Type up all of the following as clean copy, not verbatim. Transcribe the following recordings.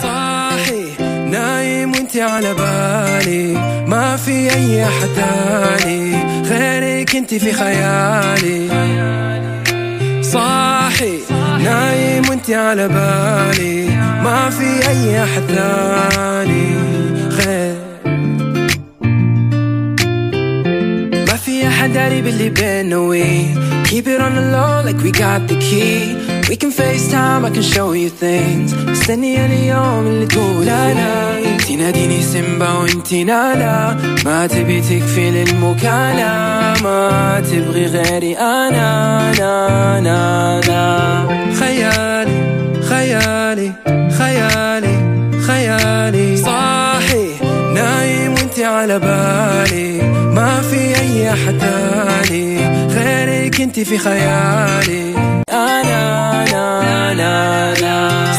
صاحي نايم وانت على بالي، ما في اي احد تاني غيرك انت في خيالي. صاحي نايم وانت على بالي، ما في اي احد ثاني غير. ما في احد داري باللي بينا وي keep it on the low like we got the key. We can FaceTime, I can show you things. مستني اليوم اللي تقول أنا تناديني سيمبا وانتي نالا، ما تبي تكفي للمكالمة، ما تبغي غيري أنا خيالي خيالي خيالي خيالي. صاحي نايم وانتي على بالي، ما في أي أحد تاني غيرك انتي في خيالي. أنا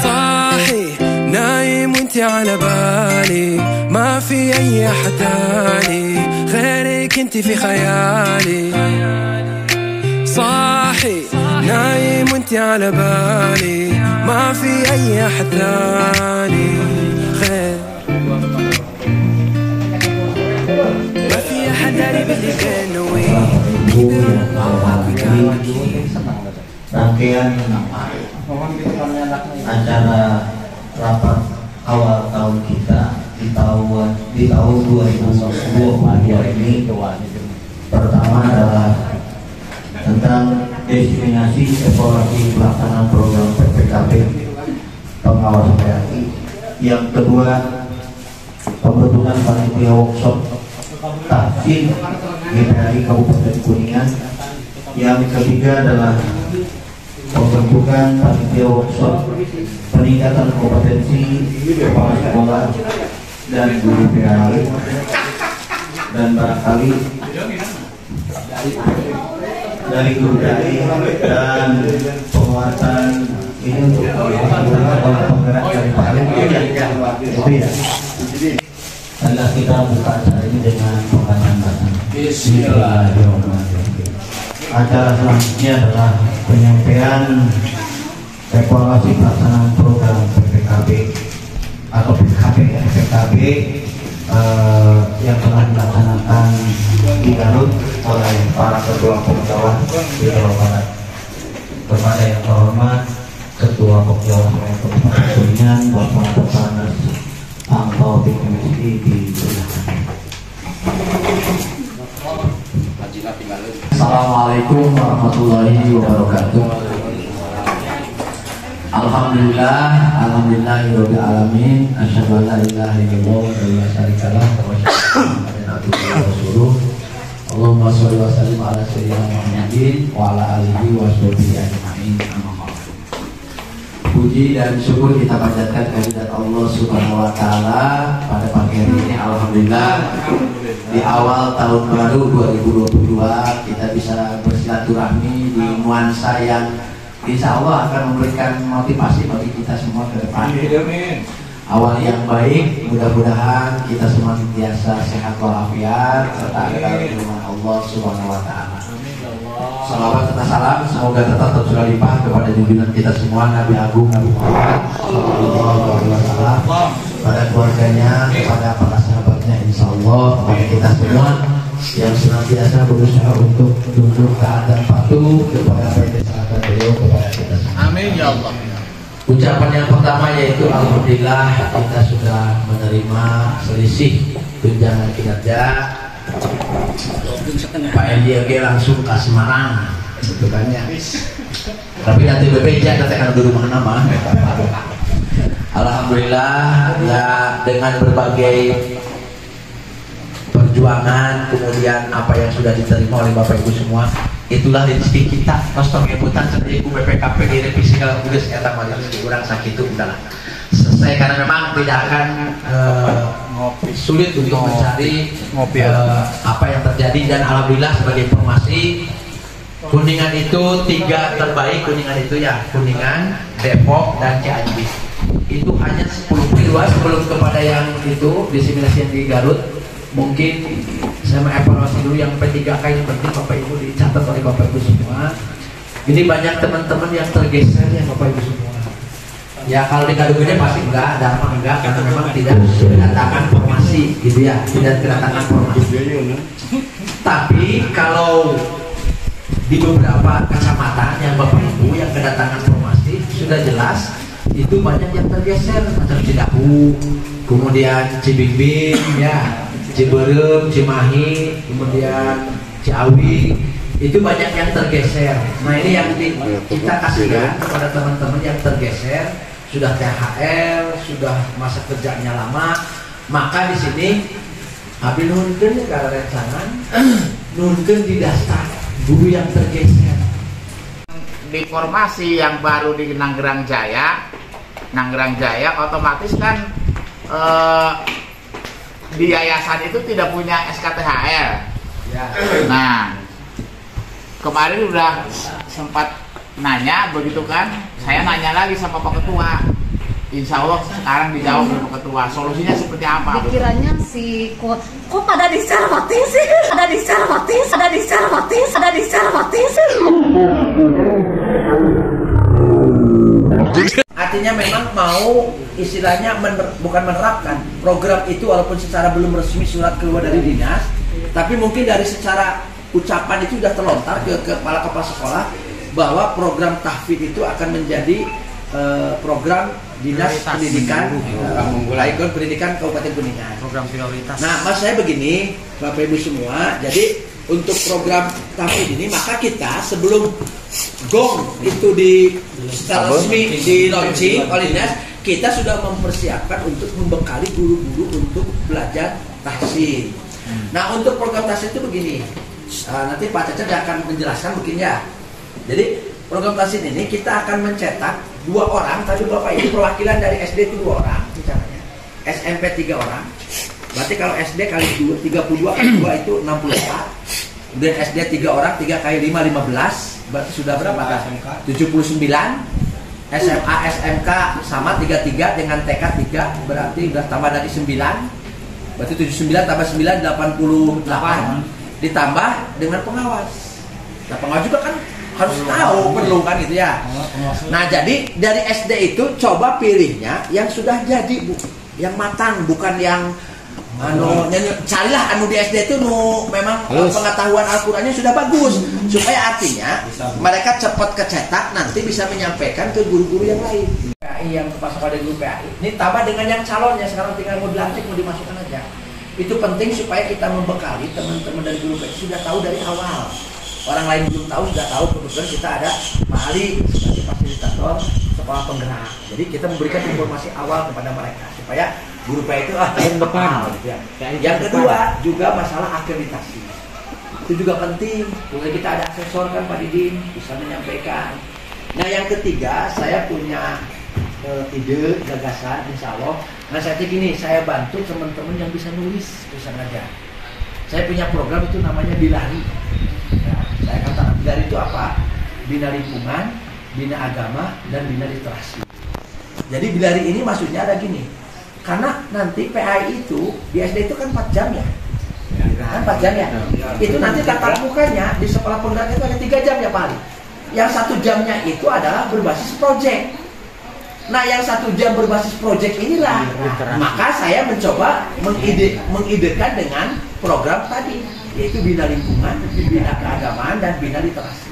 صاحي نايم وانتي على بالي، ما في أي أحد تاني غيرك انتي في خيالي. صاحي نايم وانتي على بالي، ما في أي أحد تاني غير. ما في أحد داري باللي بينا rangkaian acara rapat awal tahun kita di tahun 2022 ini. Pertama adalah tentang destinasi evaluasi pelaksanaan program PPKP pengawas PAI. Yang kedua, pembentukan panitia workshop tahsin GPAI Kabupaten Kuningan. Yang ketiga adalah pembentukan panitia workshop peningkatan kompetensi kepala sekolah dan guru PAI, dan barangkali dari guru PAI dan penguatan ini untuk penggerak dari PAI itu ya. Adalah kita buka acara ini dengan pembacaan. Bismillahirrahmanirrahim. Acara selanjutnya adalah penyampaian evaluasi pelaksanaan program PPKB atau PKB yang telah dilaksanakan di Garut oleh para ketua Pokjawa di Jawa Barat. Kepada yang terhormat Ketua Pokjawa Kabupaten Kuningan, Bapak Taufik Angtaufik MSI dipersilakan. Assalamualaikum warahmatullahi wabarakatuh. Alhamdulillah, alhamdulillahirabbil alamin. Asyhadu an la ilaha illallah wa la syarika lah wa asyhadu anna Muhammadan rasulullah. Allahumma shalli wa sallim ala sayyidina Muhammadin wa ala alihi wa sahbihi ajma'in. Puji dan syukur kita panjatkan kehadirat Allah Subhanahu wa taala pada pagi hari ini. Alhamdulillah, di awal tahun baru 2022 kita bisa bersilaturahmi di nuansa yang insya Allah akan memberikan motivasi bagi kita semua ke depan. Awal yang baik, mudah-mudahan kita semakin biasa sehat walafiat serta dalam firman Allah Subhanahu wa taala. Salawat serta salam semoga tetap tercurah limpah kepada junjungan kita semua Nabi Agung Nabi Muhammad sallallahu alaihi wasallam, pada keluarganya, kepada para sahabatnya, insya Allah kepada kita semua yang senantiasa berusaha untuk tunduk taat dan patuh kepada perintah beliau kepada kita semua. Amin ya Allah. Ucapan yang pertama yaitu alhamdulillah kita sudah menerima selisih tunjangan kinerja. Pak LDG langsung ke Semarang, gitu kan ya. Tapi nanti BPJ katakan di rumah nama. Alhamdulillah ya, dengan berbagai perjuangan kemudian apa yang sudah diterima oleh Bapak Ibu semua, itulah rezeki kita. Kosong kebutan seperti Ibu BPKP di revisi kalau udah saya tambah rezeki kurang sakit itu udahlah selesai, karena memang tidak akan sulit untuk mencari apa yang terjadi. Dan alhamdulillah sebagai informasi, Kuningan itu 3 terbaik. Kuningan itu ya Kuningan, Depok, dan Cianjur. Itu hanya 10 kedua sebelum kepada yang itu diseminasi yang di Garut. Mungkin saya mengevaluasi dulu yang P3K yang penting Bapak Ibu dicatat oleh Bapak Ibu semua. Ini banyak teman-teman yang tergeser ya Bapak Ibu semua. Ya kalau di Kadung ini pasti enggak, Dharma enggak, karena memang tidak kedatangan formasi gitu ya, tidak kedatangan formasi. Tapi kalau di beberapa kecamatan yang Bapak Ibu yang kedatangan formasi sudah jelas itu banyak yang tergeser, macam Cidahu, kemudian Cibimbing, ya, Ciberem, Cimahi, kemudian Ciawi, itu banyak yang tergeser. Nah ini yang kita kasihkan kepada teman-teman yang tergeser, sudah THR, sudah masa kerjanya lama, maka di sini Abi nunkeun kalau rencangan nunkeun di daftar guru yang tergeser. Di formasi yang baru di Nanggerang Jaya otomatis kan di yayasan itu tidak punya SKTHR. Ya. Nah, kemarin udah sempat nanya begitu kan, saya nanya lagi sama Pak Ketua. Insya Allah sekarang dijawab oleh Pak Ketua. Solusinya seperti apa? Pikirannya si kok pada dicermati sih? Ada dicermati sih? Artinya memang mau istilahnya bukan menerapkan program itu walaupun secara belum resmi surat keluar dari dinas, tapi mungkin dari secara ucapan itu sudah terlontar ke kepala sekolah bahwa program tahfidz itu akan menjadi program dinas pendidikan ikon pendidikan Kabupaten Kuningan. Program prioritas. Nah, mas saya begini, Bapak Ibu semua, jadi untuk program tahfidz ini maka kita sebelum gong itu secara resmi di launching oleh dinas, kita sudah mempersiapkan untuk membekali guru-guru untuk belajar tahfidz. Nah, untuk program tahfidz itu begini. Nanti Pak Cecep akan menjelaskan mungkin ya. Jadi program tahfidz ini kita akan mencetak 2 orang, tadi Bapak Ibu perwakilan dari SD itu 2 orang bicaranya. SMP 3 orang. Berarti kalau SD kali 2 32 kali 2 itu 64. Kemudian SD 3 orang, 3 kali 5 15. Berarti sudah berapa? 79. SMA SMK sama 33 dengan TK 3, berarti udah tambah dari 9. Berarti 79 tambah 9 88. Ditambah dengan pengawas. Nah, pengawas juga kan harus tahu, perlu kan gitu ya. Nah, jadi dari SD itu coba pilihnya yang sudah jadi, Bu, yang matang, bukan yang carilah di SD itu memang pengetahuan Al-Qur'annya sudah bagus, supaya artinya mereka cepat kecetak, nanti bisa menyampaikan ke guru-guru yang lain. PAI yang masuk pada guru PAI ini tambah dengan yang calonnya, sekarang tinggal mau dilantik, mau dimasukkan aja. Itu penting supaya kita membekali teman-teman dari guru PAI sudah tahu dari awal. Orang lain belum tahu, sudah tahu. Kebetulan kita ada Pak Ali sebagai fasilitator sekolah penggerak. Jadi kita memberikan informasi awal kepada mereka supaya guru PAI itu depan. Gitu ya. Yang kedua juga masalah akreditasi. Itu juga penting. Kemudian kita ada asesor kan Pak Didin bisa menyampaikan. Nah yang ketiga saya punya ide, gagasan, insya Allah. Nah saya gini, saya bantu teman-teman yang bisa nulis, bisa ngajar. Saya punya program itu namanya Bilari. Nah, saya katakan Bilari itu apa? Bina lingkungan, bina agama, dan bina literasi. Jadi Bilari ini maksudnya ada gini. Karena nanti PAI itu di SD itu kan 4 jam ya. Kan 4 jam ya. Itu nanti tatap mukanya di sekolah penggerak itu ada 3 jam ya paling. Yang 1 jamnya itu adalah berbasis project. Nah yang 1 jam berbasis project inilah, maka saya mencoba mengidekan dengan program tadi, yaitu bina lingkungan, bina keagamaan, dan bina literasi.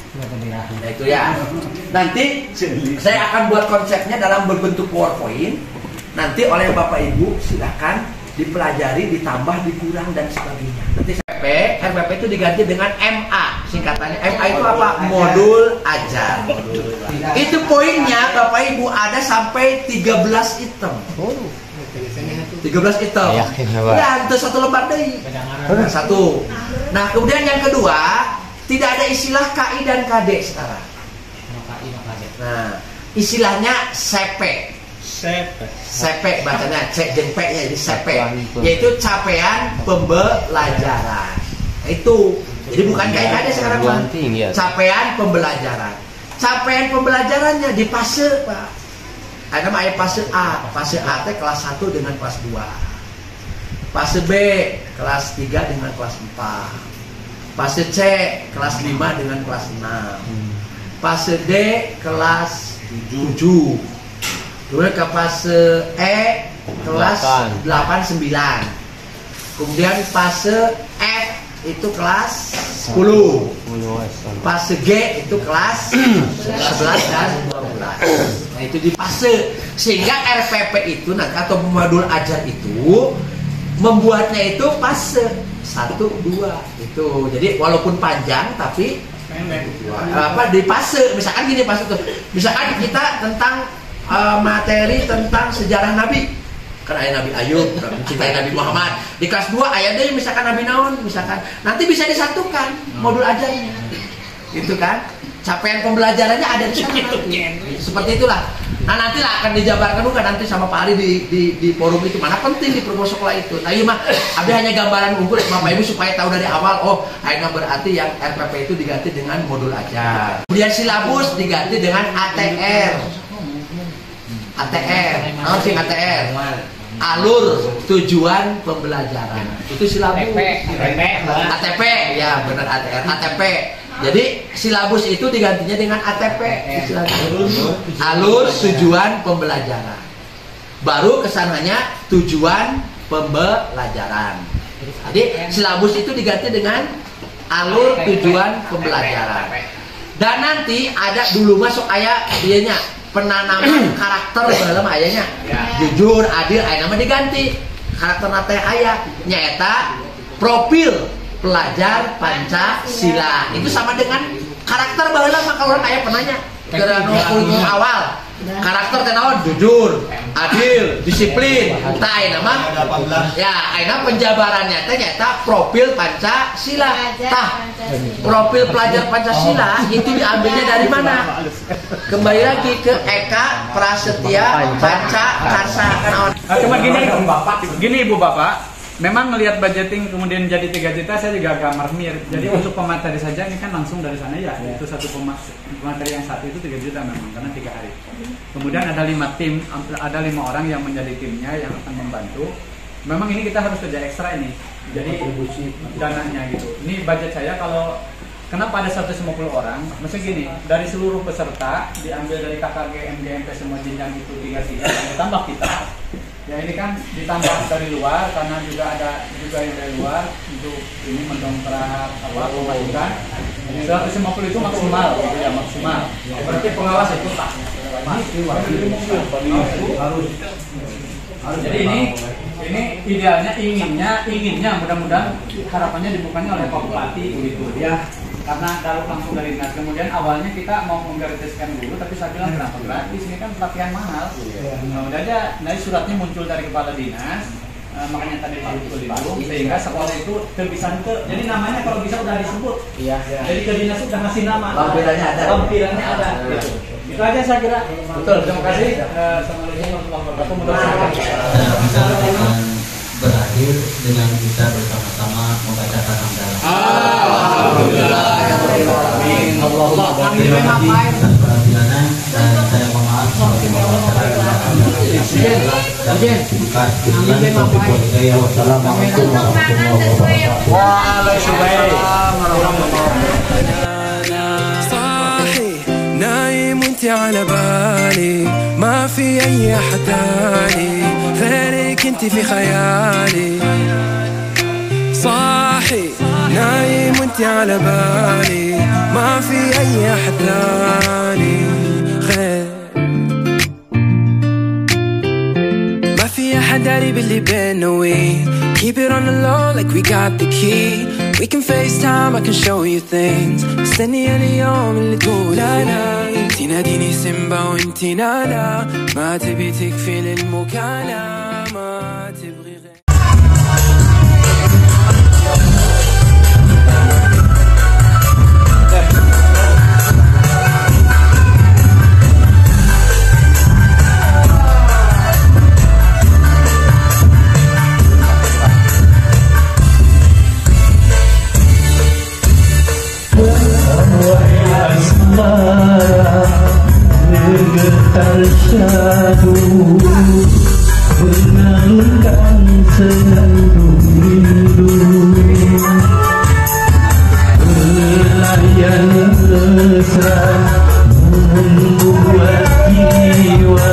Nah itu ya. Nanti saya akan buat konsepnya dalam berbentuk PowerPoint. Nanti oleh Bapak Ibu silakan dipelajari, ditambah, dikurang, dan sebagainya. Nanti RPP itu diganti dengan MA, singkatannya. MA itu apa? Modul ajar. Itu poinnya Bapak Ibu ada sampai 13 item. 13 item. Ya, itu 1 lembar deh. Satu. Nah, kemudian yang kedua, tidak ada istilah KI dan KD sekarang. Nah, istilahnya CP. CP bacanya, C jeung P nya jadi CP, yaitu capaian pembelajaran. Itu jadi bukan KIKD sekarang, capaian pembelajaran. Capaian pembelajarannya di fase Pak. Ada mah fase A. Fase A teh kelas 1 dengan kelas 2. Fase B kelas 3 dengan kelas 4. Fase C kelas 5 dengan kelas 6. Fase D kelas 7. Kemudian ke fase E kelas 8-9. Kemudian fase F itu kelas 10. Fase G itu kelas 11 dan 12. Nah itu di fase. Sehingga RPP itu nanti atau modul ajar itu membuatnya itu fase 1, 2 itu. Jadi walaupun panjang tapi di fase. Misalkan gini fase tuh. Misalkan kita tentang materi tentang sejarah Nabi, kan ayat Nabi Ayub, mencintai Nabi Muhammad. Di kelas 2 ayatnya misalkan Nabi Naon, misalkan nanti bisa disatukan modul ajarnya, gitu kan? Capaian pembelajarannya ada di sana. Seperti itulah. Nah nantilah akan dijabarkan juga nanti sama Pak Ali di forum itu, mana penting di perbosokola itu. Nah mah ada hanya gambaran unggul Bapak Ibu supaya tahu dari awal. Oh, akhirnya berarti yang RPP itu diganti dengan modul ajar. Kemudian silabus diganti dengan ATR. ATR, apa sih ATR? Alur tujuan pembelajaran. Itu silabus. ATP, ya benar ATR. ATP. Jadi silabus itu digantinya dengan ATP. Alur tujuan pembelajaran. Baru kesananya tujuan pembelajaran. Jadi silabus itu diganti dengan alur tujuan pembelajaran. Dan nanti ada dulu masuk ayat dianya penanaman karakter dalam ayahnya. Jujur, adil, ayah nama diganti. Karakter nate ayah nyaeta profil pelajar Pancasila. Itu sama dengan karakter baheula maka orang ayah penanya. Gara kurikulum awal. Karakter tenawan jujur, adil, disiplin. Tah ayeuna mah ya ayeuna penjabarannya teh nyata profil Pancasila. Tah profil pelajar Pancasila itu diambilnya dari mana? Kembali lagi ke Eka Prasetya Pancakarsa. Cuma gini Ibu Bapak, memang melihat budgeting kemudian jadi 3 juta saya juga agak mermir. Jadi untuk pemateri saja ini kan langsung dari sana ya. Itu satu pemateri yang satu itu 3 juta memang karena 3 hari. Kemudian ada 5 tim, ada 5 orang yang menjadi timnya yang akan membantu. Memang ini kita harus kerja ekstra ini. Jadi dananya gitu. Ini budget saya kalau kenapa ada 150 orang? Maksudnya gini, dari seluruh peserta diambil dari KKG, MGMP semua jenjang itu 3 ditambah kita. Ya ini kan ditambah dari luar karena juga ada juga yang dari luar untuk ini mendongkrak pemasukan. 150 itu maksimal gitu ya, maksimal. Berarti pengawas itu tak. Jadi ini idealnya inginnya mudah-mudahan harapannya dibukanya oleh Pak Bupati begitu ya. Karena langsung dari dinas. Kemudian awalnya kita mau menggratiskan dulu, tapi saya bilang kenapa gratis? Ini kan pelatihan mahal. Nah, udah aja, nanti suratnya muncul dari kepala dinas, makanya tadi Pak Lutfi bilang, sehingga sekolah itu terpisah itu. Jadi namanya kalau bisa udah disebut. Iya. Jadi ke dinas udah ngasih nama. Lampirannya ada. Lampirannya ada. Gitu. Itu aja saya kira. Betul. Terima kasih. Assalamualaikum warahmatullahi wabarakatuh. Berakhir dengan kita bersama-sama membacakan hamdalah. Alhamdulillah. Allahumma atas perhatiannya dan saya mohon maaf sebagai Wassalamualaikum warahmatullahi wabarakatuh. Waalaikumsalam warahmatullahi نايم وانت على بالي ما في اي احد تاني غيرك انت في خيالي صاحي نايم وانت على بالي ما في اي احد تاني غير ما في احد داري باللي بينا we keep it on the low like we got the key. We can FaceTime, I can show you things. مستني اليوم اللي تقول أنا انتي ناديني سيمبا وانتي نانا ما تبي تكفي للمكالمة ما تبغي غير tersyadu mengalunkan senandung rindu belayan mesra membuat jiwa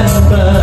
tanpa